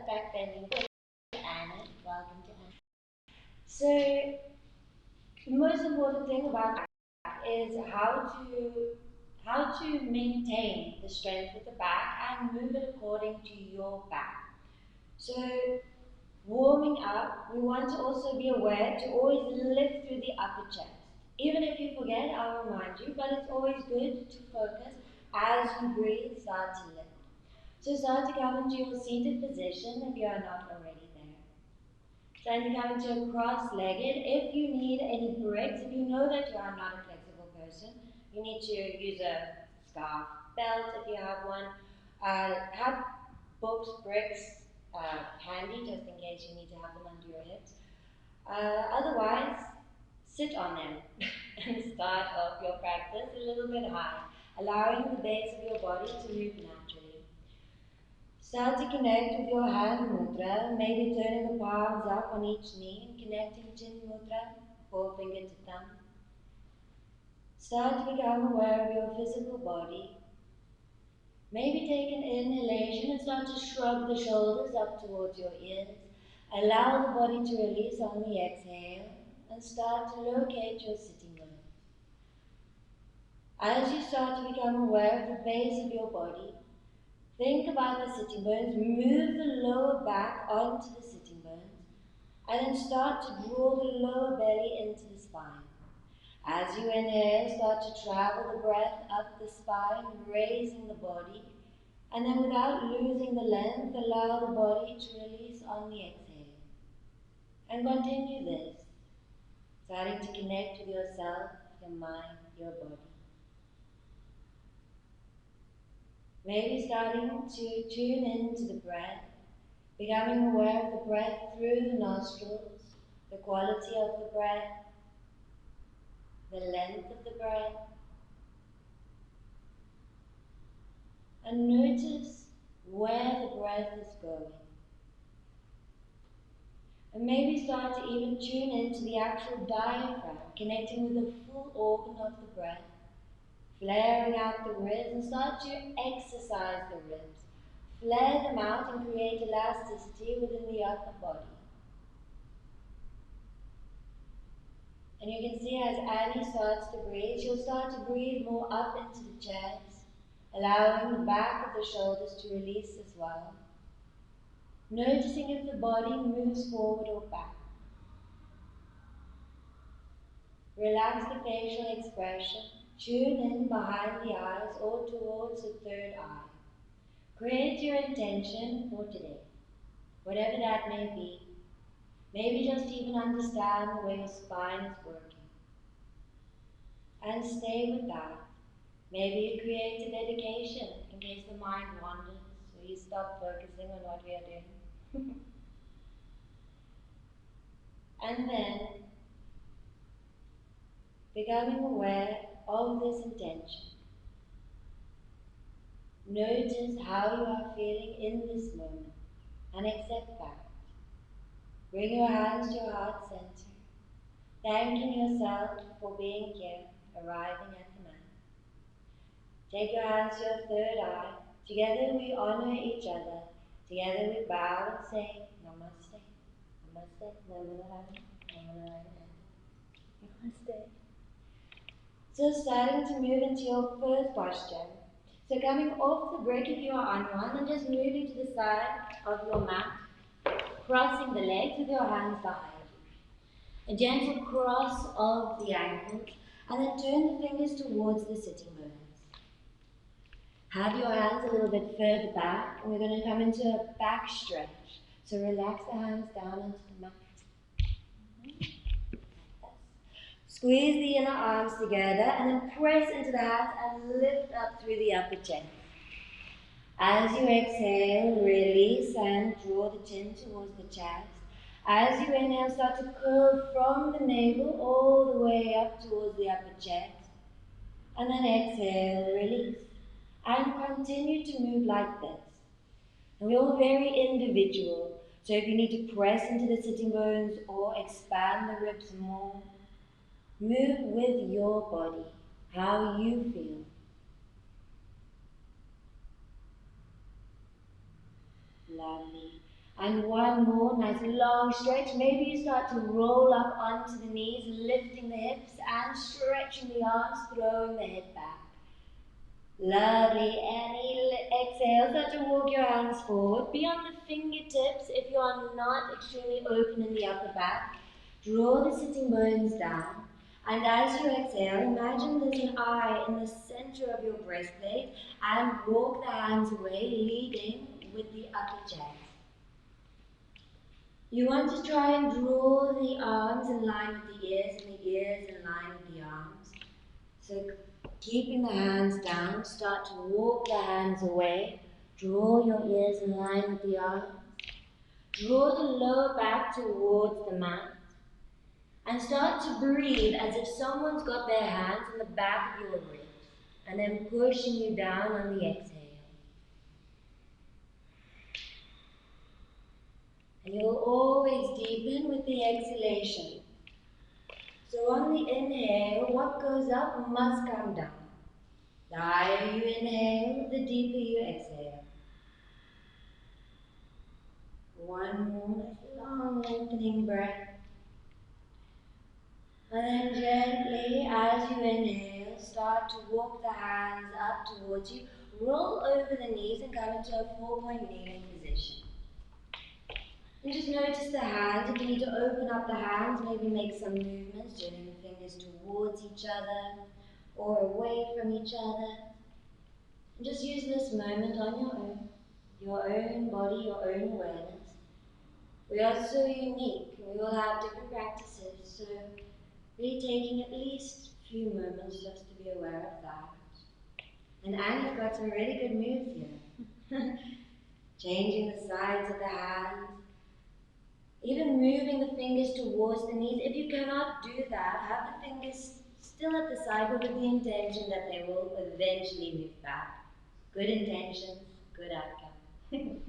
Backbending with Anna. Welcome to Anna. So, the most important thing about back is how to maintain the strength of the back and move it according to your back. So, warming up, we want to also be aware to always lift through the upper chest. Even if you forget, I'll remind you, but it's always good to focus as you breathe, start to lift. So start to come into your seated position if you are not already there. Start to come into a cross-legged. If you need any bricks, if you know that you are not a flexible person, you need to use a scarf, belt if you have one. Have books, bricks handy just in case you need to have them under your hips. Otherwise, sit on them and start off your practice a little bit high, allowing the base of your body to move naturally. Start to connect with your hand mudra, maybe turning the palms up on each knee and connecting chin mudra, forefinger to thumb. Start to become aware of your physical body. Maybe take an inhalation and start to shrug the shoulders up towards your ears. Allow the body to release on the exhale and start to locate your sitting bones. As you start to become aware of the base of your body, think about the sitting bones, move the lower back onto the sitting bones, and then start to draw the lower belly into the spine. As you inhale, start to travel the breath up the spine, raising the body, and then without losing the length, allow the body to release on the exhale. And continue this, starting to connect with yourself, your mind, your body. Maybe starting to tune into the breath, becoming aware of the breath through the nostrils, the quality of the breath, the length of the breath, and notice where the breath is going. And maybe start to even tune into the actual diaphragm, connecting with the full organ of the breath, flaring out the ribs, and start to exercise the ribs. Flare them out and create elasticity within the upper body. And you can see as Annie starts to breathe, she'll start to breathe more up into the chest, allowing the back of the shoulders to release as well. Noticing if the body moves forward or back. Relax the facial expression, tune in behind the eyes or towards the third eye. Create your intention for today, whatever that may be. Maybe just even understand the way your spine is working. And stay with that. Maybe you create a dedication in case the mind wanders, so you stop focusing on what we are doing. And then, becoming aware of this intention. Notice how you are feeling in this moment and accept that. Bring your hands to your heart center, thanking yourself for being here, arriving at the mat. Take your hands to your third eye. Together we honor each other. Together we bow and say Namaste. Namaste. Namaste. Namaste. So starting to move into your first posture. So coming off the brick if you are on one, and just moving to the side of your mat, crossing the legs with your hands behind you. A gentle cross of the ankles, and then turn the fingers towards the sitting bones. Have your hands a little bit further back, and we're going to come into a back stretch. So relax the hands down onto the mat. Squeeze the inner arms together, and then press into the hands and lift up through the upper chest. As you exhale, release and draw the chin towards the chest. As you inhale, start to curl from the navel all the way up towards the upper chest. And then exhale, release. And continue to move like this. And we're all very individual. So if you need to press into the sitting bones or expand the ribs more, move with your body, how you feel. Lovely. And one more nice long stretch. Maybe you start to roll up onto the knees, lifting the hips and stretching the arms, throwing the head back. Lovely. And exhale, start to walk your hands forward. Be on the fingertips if you are not extremely open in the upper back. Draw the sitting bones down. And as you exhale, imagine there's an eye in the center of your breastplate and walk the hands away, leading with the upper chest. You want to try and draw the arms in line with the ears and the ears in line with the arms. So keeping the hands down, start to walk the hands away. Draw your ears in line with the arms. Draw the lower back towards the mat. And start to breathe as if someone's got their hands on the back of your ribs and then pushing you down on the exhale. And you'll always deepen with the exhalation. So on the inhale, what goes up must come down. The higher you inhale, the deeper you exhale. One more long lengthening breath. And then gently, as you inhale, start to walk the hands up towards you. Roll over the knees and come into a 4-point kneeling position. And just notice the hands. If you need to open up the hands, maybe make some movements, turning the fingers towards each other or away from each other. And just use this moment on your own body, your own awareness. We are so unique. We all have different practices, so really taking at least a few moments just to be aware of that. And Annie's got some really good moves here. Changing the sides of the hands, even moving the fingers towards the knees. If you cannot do that, have the fingers still at the side, but with the intention that they will eventually move back. Good intentions, good outcome.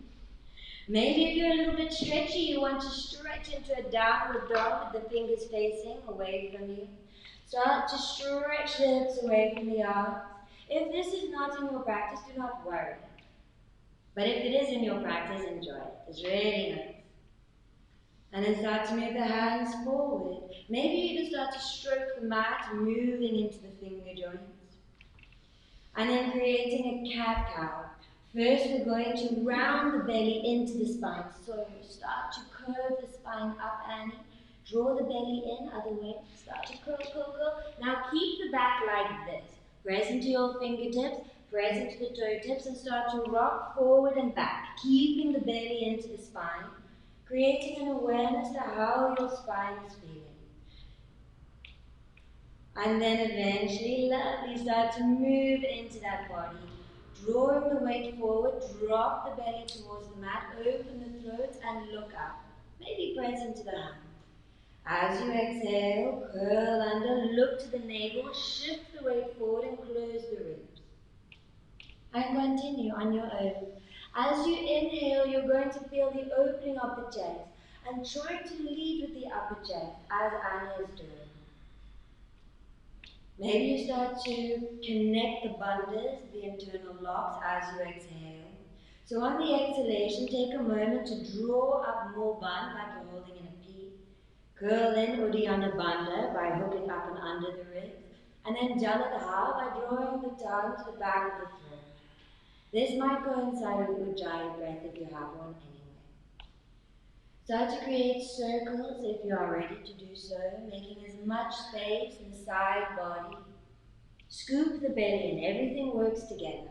Maybe if you're a little bit stretchy, you want to stretch into a downward dog with the fingers facing away from you. Start to stretch the hips away from the arms. If this is not in your practice, do not worry. But if it is in your practice, enjoy it. It's really nice. And then start to move the hands forward. Maybe even start to stroke the mat, moving into the finger joints. And then creating a cat-cow. First, we're going to round the belly into the spine. So start to curve the spine up, Annie. Draw the belly in, other way. Start to curl, curl, curl. Now keep the back like this. Press into your fingertips, press into the toe tips, and start to rock forward and back, keeping the belly into the spine, creating an awareness to how your spine is feeling. And then eventually, lovely, start to move into that body. Drawing the weight forward, drop the belly towards the mat, open the throat and look up. Maybe press into the hand. As you exhale, curl under, look to the navel, shift the weight forward and close the ribs. And continue on your own. As you inhale, you're going to feel the opening of the chest and try to lead with the upper chest as Anya is doing. Maybe you start to connect the bandhas, the internal locks, as you exhale. So on the exhalation, take a moment to draw up more bandha like you're holding in a P. Curl in Uddiyana Bandha by hooking up and under the ribs. And then Jaladha by drawing the tongue to the back of the throat. This might coincide with Ujjayi breath if you have one anyway. Start to create circles if you are ready to do so, making as much space in the side body. Scoop the belly and everything works together.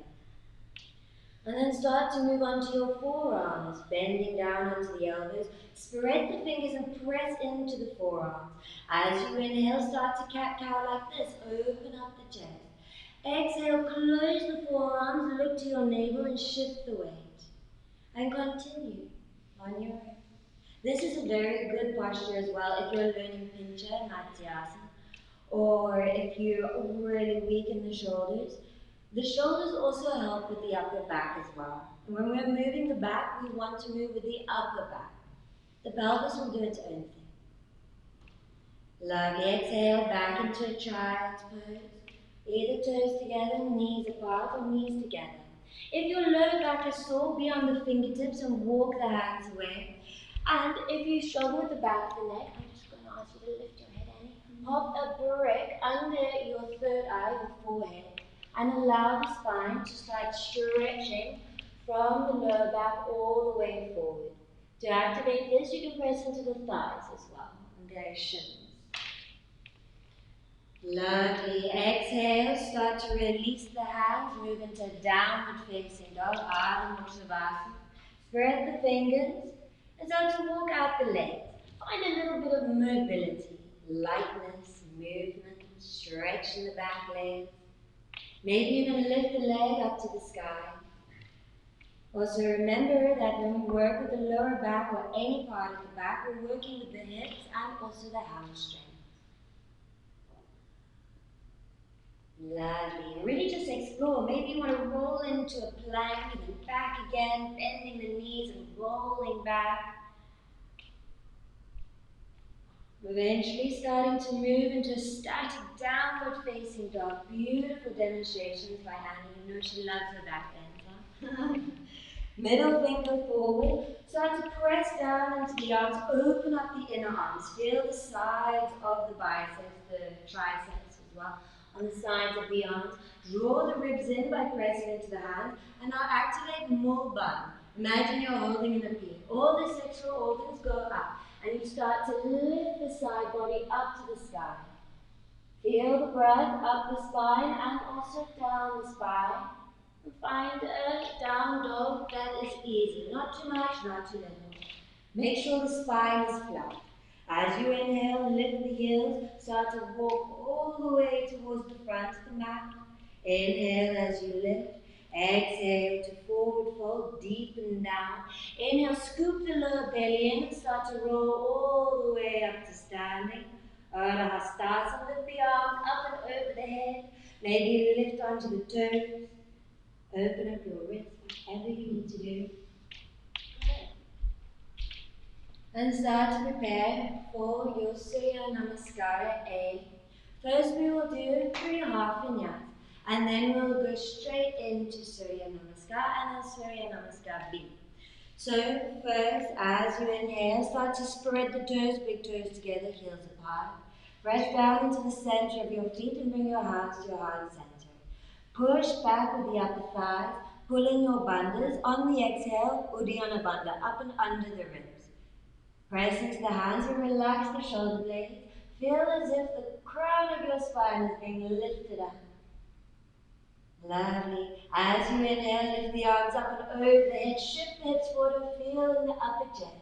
And then start to move onto your forearms, bending down onto the elbows. Spread the fingers and press into the forearms. As you inhale, start to cat-cow like this. Open up the chest. Exhale, close the forearms, look to your navel and shift the weight. And continue on your own. This is a very good posture as well if you're learning Pincha and Matsyasana, or if you're really weak in the shoulders. The shoulders also help with the upper back as well. And when we're moving the back, we want to move with the upper back. The pelvis will do its own thing. Lovely. Exhale, back into a child's pose. Either toes together, knees apart, or knees together. If your lower back is sore, be on the fingertips and walk the hands away. And if you struggle with the back of the neck, I'm just going to ask you to lift your head, Annie. Pop a brick under your third eye, your forehead, and allow the spine to start stretching from the lower back all the way forward. To activate this, you can press into the thighs as well, and their shins. Lovely. Exhale, start to release the hands, move into downward facing dog, Ardha Mukha. Spread the fingers and start to walk out the legs. Find a little bit of mobility, lightness, movement, stretch in the back legs. Maybe you're going to lift the leg up to the sky. Also remember that when we work with the lower back or any part of the back, we're working with the hips and also the hamstrings. Lovely. Really just explore. Maybe you want to roll into a plank and then back again, bending the knees and rolling back. Eventually starting to move into a static downward facing dog. Beautiful demonstrations by Annie. You know she loves her back bend, huh? Middle finger forward. Start to press down into the arms. Open up the inner arms. Feel the sides of the biceps, the triceps as well, on the sides of the arms. Draw the ribs in by pressing into the hands. And now activate mul bun. Imagine you're holding in a peak. All the sexual organs go up. And you start to lift the side body up to the sky. Feel the breath up the spine and also down the spine. Find a down dog that is easy. Not too much, not too little. Make sure the spine is flat. As you inhale, lift the heels. Start to walk all the way towards the front of the mat. Inhale as you lift. Exhale to forward fold, deepen down. Inhale, scoop the lower belly in and start to roll all the way up to standing. Ardha Hastasana, lift the arms up and over the head. Maybe lift onto the toes. Open up your wrists, whatever you need to do. And start to prepare for your Surya Namaskara A. First we will do 3.5 vinyas. And then we'll go straight into Surya Namaskar and then Surya Namaskar B. So first, as you inhale, start to spread the toes, big toes together, heels apart. Press down into the center of your feet and bring your hands to your heart center. Push back with the upper thighs, pull in your bandhas. On the exhale, Uddiyana Bandha, up and under the ribs. Press into the hands and relax the shoulder blades. Feel as if the crown of your spine is being lifted up. Lovely. As you inhale, lift the arms up and over the head. Shift the hips forward and feel in the upper chest.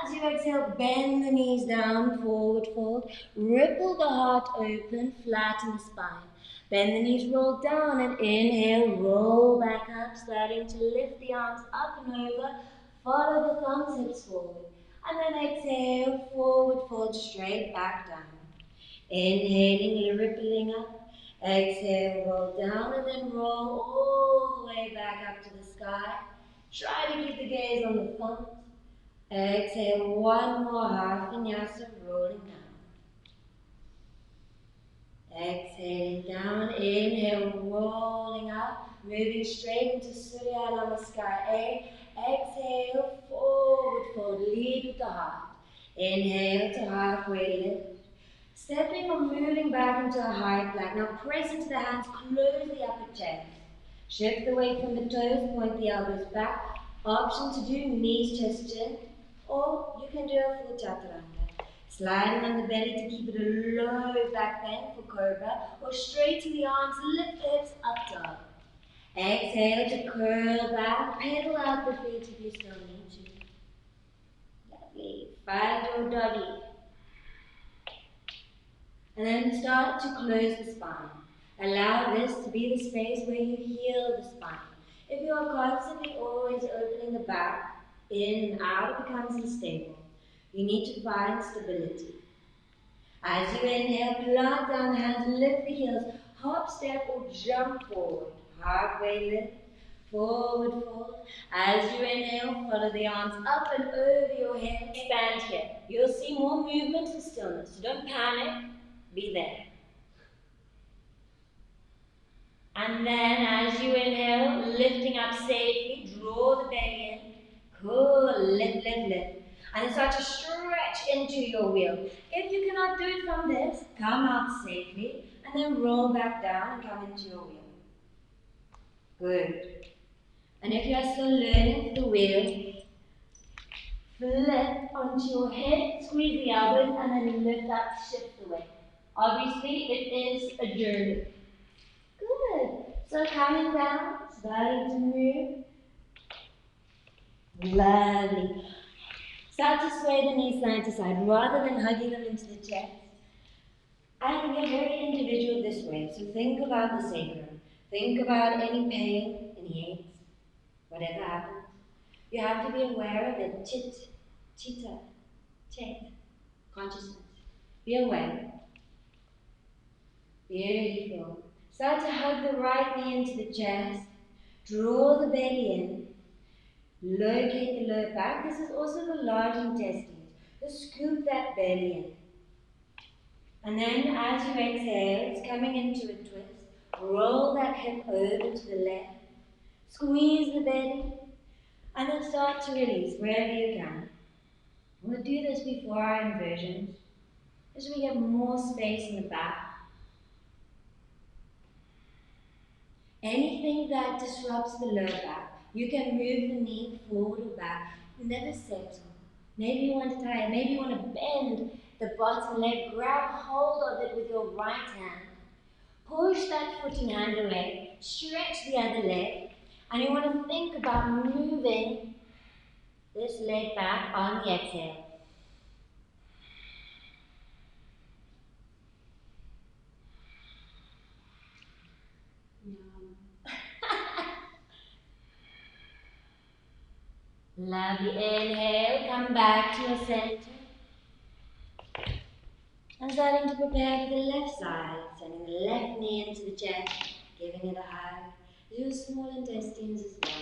As you exhale, bend the knees down, forward fold. Ripple the heart open, flatten the spine. Bend the knees, roll down and inhale, roll back up, starting to lift the arms up and over. Follow the thumbs, hips forward. And then exhale, forward fold, straight back down. Inhaling, rippling up. Exhale, roll down and then roll all the way back up to the sky. Try to keep the gaze on the thumbs. Exhale, one more half vinyasa, rolling down. Exhaling down, inhale, rolling up, moving straight into Surya Namaskar A. Exhale, forward fold, lead with the heart. Inhale to halfway lift. Stepping or moving back into a high plank. Now press into the hands, close the upper chest. Shift the weight from the toes, point the elbows back. Option to do knees, chest, chin. Or you can do a full chaturanga. Sliding on the belly to keep it a low back bend for cobra. Or straighten the arms, lift the hips up dog. Exhale to curl back, pedal out the feet if you still need to. Lovely. Find your doggy. And then start to close the spine. Allow this to be the space where you heal the spine. If you are constantly always opening the back, in and out, it becomes unstable. You need to find stability. As you inhale, plant down the hands, lift the heels, hop, step, or jump forward. Halfway lift, forward fold. As you inhale, follow the arms up and over your head. Expand here. You'll see more movement and stillness, so don't panic. Be there. And then as you inhale, lifting up safely, draw the belly in. Cool, lift, lift, lift. And then start to stretch into your wheel. If you cannot do it from this, come out safely and then roll back down and come into your wheel. Good. And if you are still learning the wheel, flip onto your head, squeeze the elbows, and then lift up, shift the weight. Obviously, it is a journey. Good. So coming down, starting to move. Lovely. Start to sway the knees side to side rather than hugging them into the chest. And we are very individual this way, so think about the sacrum. Think about any pain, any aches, whatever happens. You have to be aware of the chitta, consciousness. Be aware. Beautiful. Start to hug the right knee into the chest. Draw the belly in. Locate the lower back. This is also the large intestines. Just scoop that belly in. And then as you exhale, it's coming into a twist. Roll that hip over to the left. Squeeze the belly. And then start to release wherever you can. We'll do this before our inversions, as we get more space in the back. Anything that disrupts the lower back, you can move the knee forward or back. Never settle. Maybe you want to tie it. Maybe you want to bend the bottom leg. Grab hold of it with your right hand. Push that footing hand away. Stretch the other leg. And you want to think about moving this leg back on the exhale. Lovely. Inhale, come back to your center. And starting to prepare for the left side. Sending the left knee into the chest, giving it a hug. Your small intestines as well.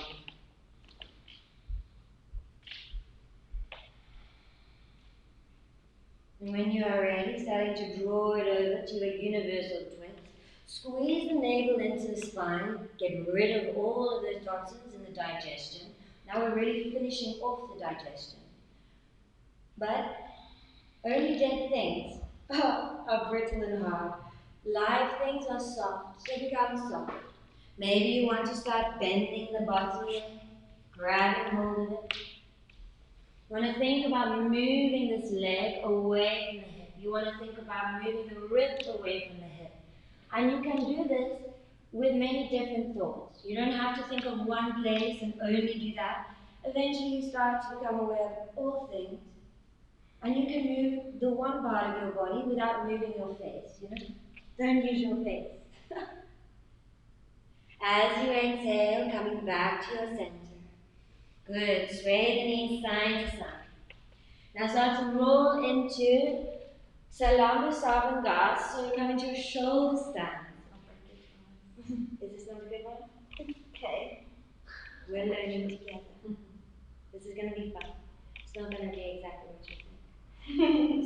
And when you are ready, starting to draw it over to a universal twist. Squeeze the navel into the spine. Get rid of all of those toxins in the digestion. Now we're really finishing off the digestion. But only dead things are brittle and hard. Live things are soft, so become soft. Maybe you want to start bending the bottom leg, grabbing hold of it. You want to think about moving this leg away from the hip. You want to think about moving the rib away from the hip. And you can do this with many different thoughts. You don't have to think of one place and only do that. Eventually you start to become aware of all things. And you can move the one part of your body without moving your face, Don't use your face. As you exhale, coming back to your center. Good. Sway the knees side to side. Now start to roll into salutations. So you come into a shoulder stand. Is this not a good one? Okay. We're learning together. This is going to be fun. It's not going to be exactly what you think.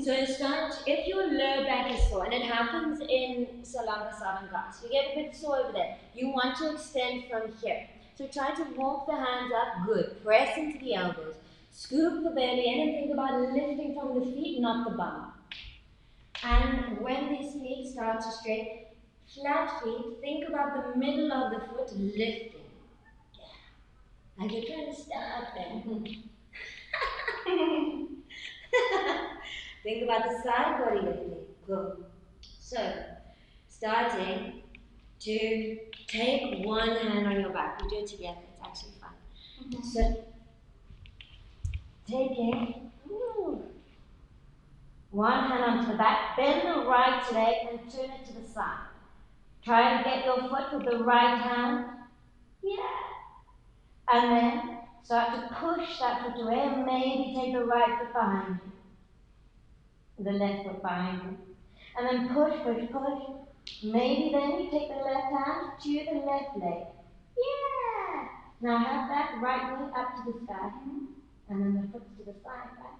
So start, if your lower back is sore, and it happens in salutations, you get a bit sore over there. You want to extend from here. So try to walk the hands up, good. Press into the elbows. Scoop the belly in and think about lifting from the feet, not the bum. And when these feet start to straighten, flat feet, think about the middle of the foot lifting. Yeah. Like you're trying to stand up there. Think about the side body lifting. Good. So, starting to take one hand on your back. We do it together. It's actually fun. So, taking one hand onto the back, bend the right leg and turn it to the side. Try to get your foot with the right hand. Yeah. And then start to push that foot away and maybe take the right foot behind you. The left foot behind you. And then push, push, push. Maybe then you take the left hand to the left leg. Yeah! Now have that right knee up to the sky. And then the foot to the side, right?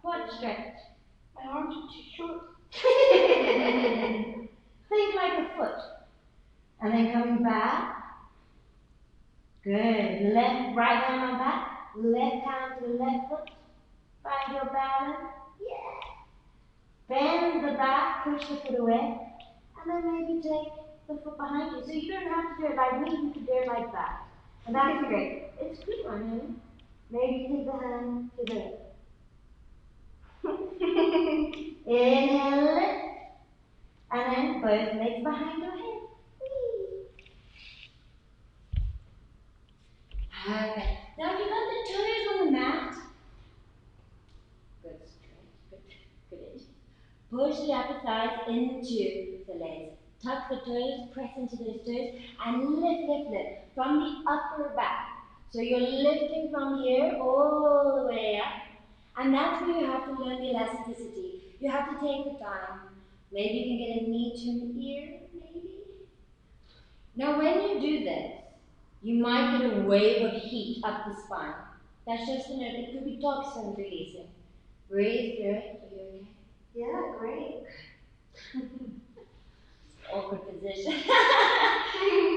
Quad stretch. My arms are too short. Think like a foot. And then coming back. Good. Left, right hand on back. Left hand to the left foot. Find your balance. Yeah. Bend the back, push the foot away. And then maybe take the foot behind you. So you don't have to do it like me, you can do it like that. And that's great. It's good one, honey. Maybe take the hand to the inhale, lift. And then both legs behind your head. Okay. Now if you got the toes on the mat, good strength, good. Push the upper thighs into the legs. Tuck the toes, press into those toes, and lift from the upper back. So you're lifting from here all the way up, and that's where you have to learn the elasticity. You have to take the time. Maybe you can get a knee to an ear, maybe. Now when you do this, you might get a wave of heat up the spine. That's just a note. It could be toxins releasing. Breathe through it. Are you okay? Yeah, great. Awkward position.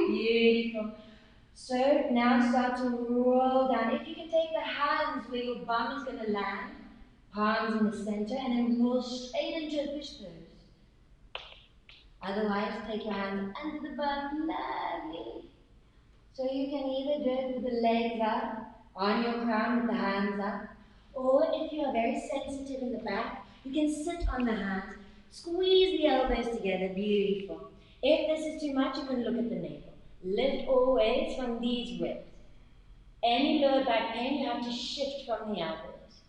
Beautiful. So now start to roll down. If you can take the hands where your bum is going to land, palms in the center, and then roll straight into a fish pose. Otherwise, take your hands under the bum. Lovely. So you can either do it with the legs up, on your crown with the hands up, or if you are very sensitive in the back, you can sit on the hands, squeeze the elbows together, beautiful. If this is too much, you can look at the navel. Lift always from these ribs. Any lower back pain, you have to shift from the elbows.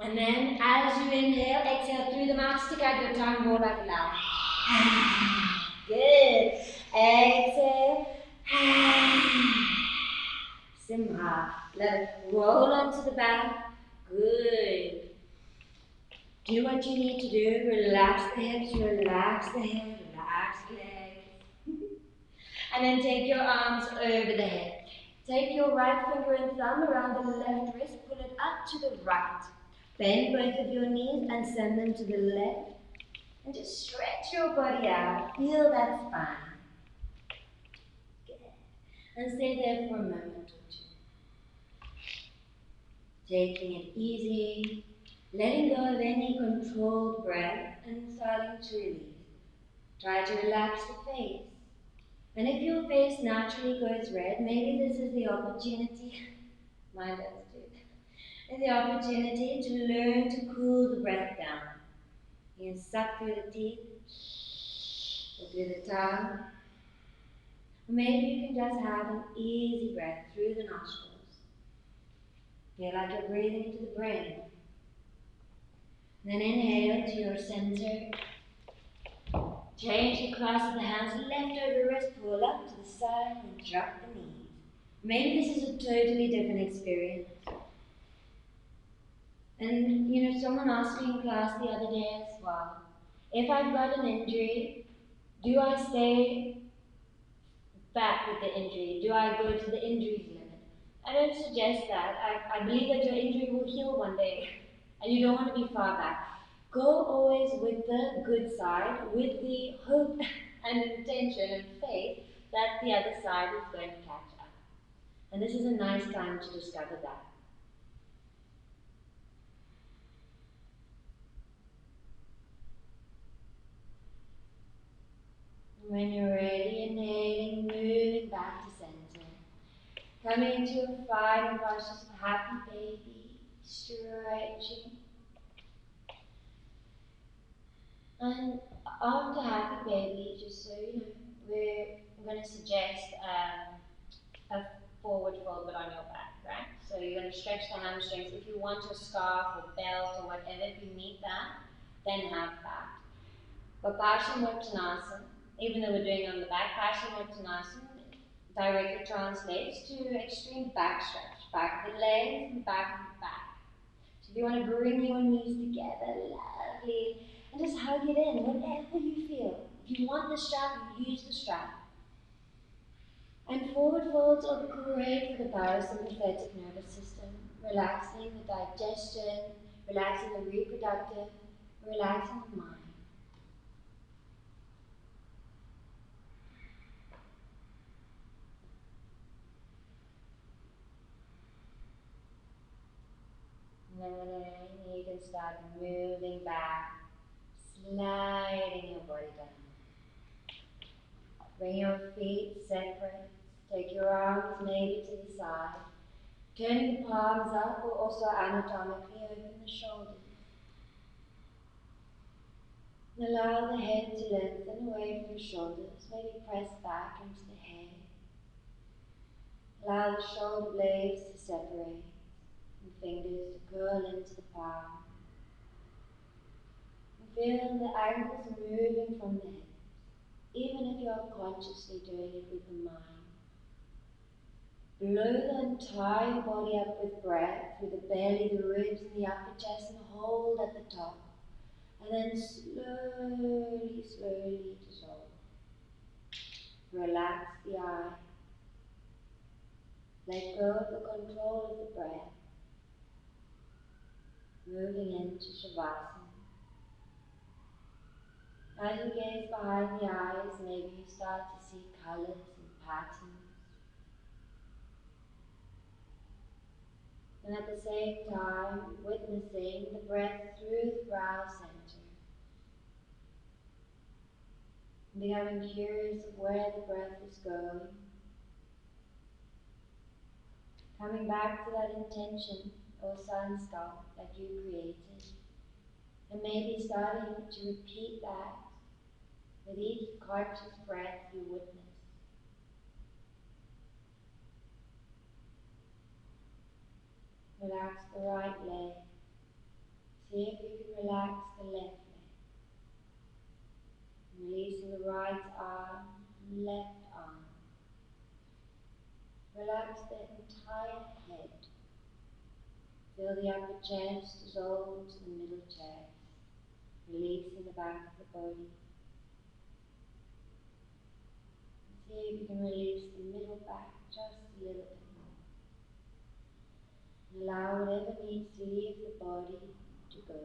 And then as you inhale, exhale through the mouth, stick out your tongue, roll like a lion. Good. Exhale. Simha. Let it roll onto the back. Good. Do what you need to do. Relax the hips, relax the head, relax the legs. And then take your arms over the head. Take your right finger and thumb around the left wrist, pull it up to the right. Bend both of your knees and send them to the left. And just stretch your body out. Feel that spine. Good. And stay there for a moment or two. Taking it easy, letting go of any controlled breath and starting to release. Try to relax the face. And if your face naturally goes red, maybe this is the opportunity, mine does too, is the opportunity to learn to cool the breath down. You can suck through the teeth, or through the tongue. Maybe you can just have an easy breath through the nostrils. Feel like you're breathing into the brain. Then inhale to your center. Change the cross of the hands, left over wrist, pull up to the side and drop the knees. Maybe this is a totally different experience. And you know, someone asked me in class the other day as well, if I've got an injury, do I stay back with the injury? Do I go to the injuries limit? I don't suggest that. I believe that your injury will heal one day, and you don't want to be far back. Go always with the good side, with the hope and intention and faith that the other side is going to catch up. And this is a nice time to discover that. When you're ready, inhaling, moving back to center. Coming into a final posture of happy baby, stretching. And after happy baby, just so you know, we're going to suggest a forward fold but on your back, right? So you're going to stretch the hamstrings. If you want a scarf or belt or whatever, if you need that, then have that. But Parshamottanasana, even though we're doing it on the back, Parshamottanasana directly translates to extreme back stretch. Back of the legs and back of the back. So if you want to bring your knees together, lovely. And just hug it in, whatever you feel. If you want the strap, you use the strap. And forward folds are great for the parasympathetic nervous system, relaxing the digestion, relaxing the reproductive, relaxing the mind. And then you can start moving back, sliding your body down. Bring your feet separate. Take your arms maybe to the side. Turning the palms up will also anatomically open the shoulders. And allow the head to lengthen away from the shoulders. Maybe press back into the head. Allow the shoulder blades to separate and fingers to curl into the palm. And feel the ankles moving from the hips, even if you are consciously doing it with the mind. Blow the entire body up with breath through the belly, the ribs, and the upper chest, and hold at the top. And then slowly, slowly dissolve. Relax the eye. Let go of the control of the breath. Moving into Shavasana. As you gaze behind the eyes, maybe you start to see colors and patterns. And at the same time, witnessing the breath through the brow center. Becoming curious of where the breath is going. Coming back to that intention or sanskar that you created. And maybe starting to repeat that with each conscious breath you witness. Relax the right leg. See if you can relax the left leg. Releasing the right arm, left arm. Relax the entire head. Feel the upper chest dissolve to the middle chest. Releasing the back of the body. See if you can release the middle back just a little bit more. Allow whatever needs to leave the body to go.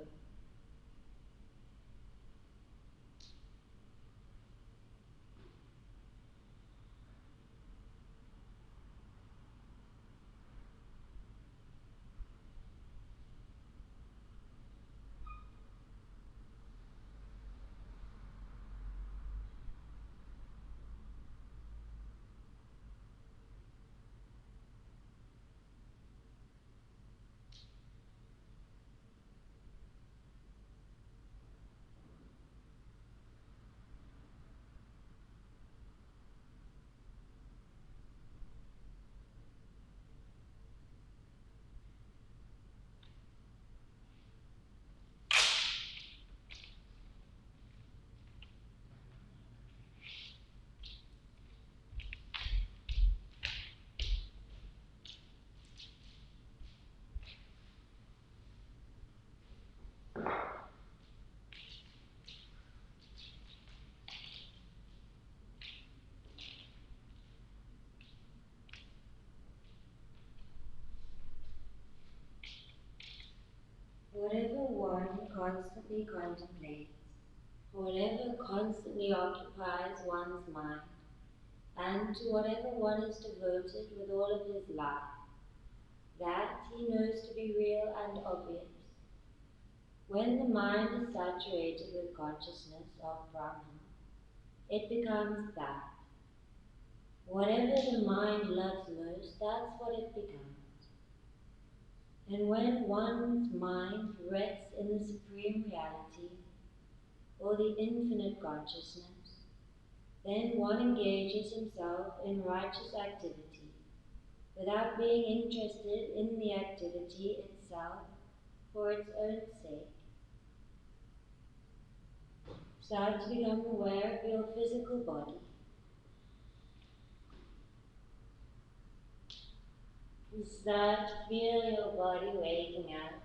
Whatever one constantly contemplates, whatever constantly occupies one's mind, and to whatever one is devoted with all of his life, that he knows to be real and obvious. When the mind is saturated with consciousness of Brahman, it becomes that. Whatever the mind loves most, that's what it becomes. And when one's mind rests in the supreme reality, or the infinite consciousness, then one engages himself in righteous activity, without being interested in the activity itself for its own sake. Start to become aware of your physical body. Start to feel your body waking up.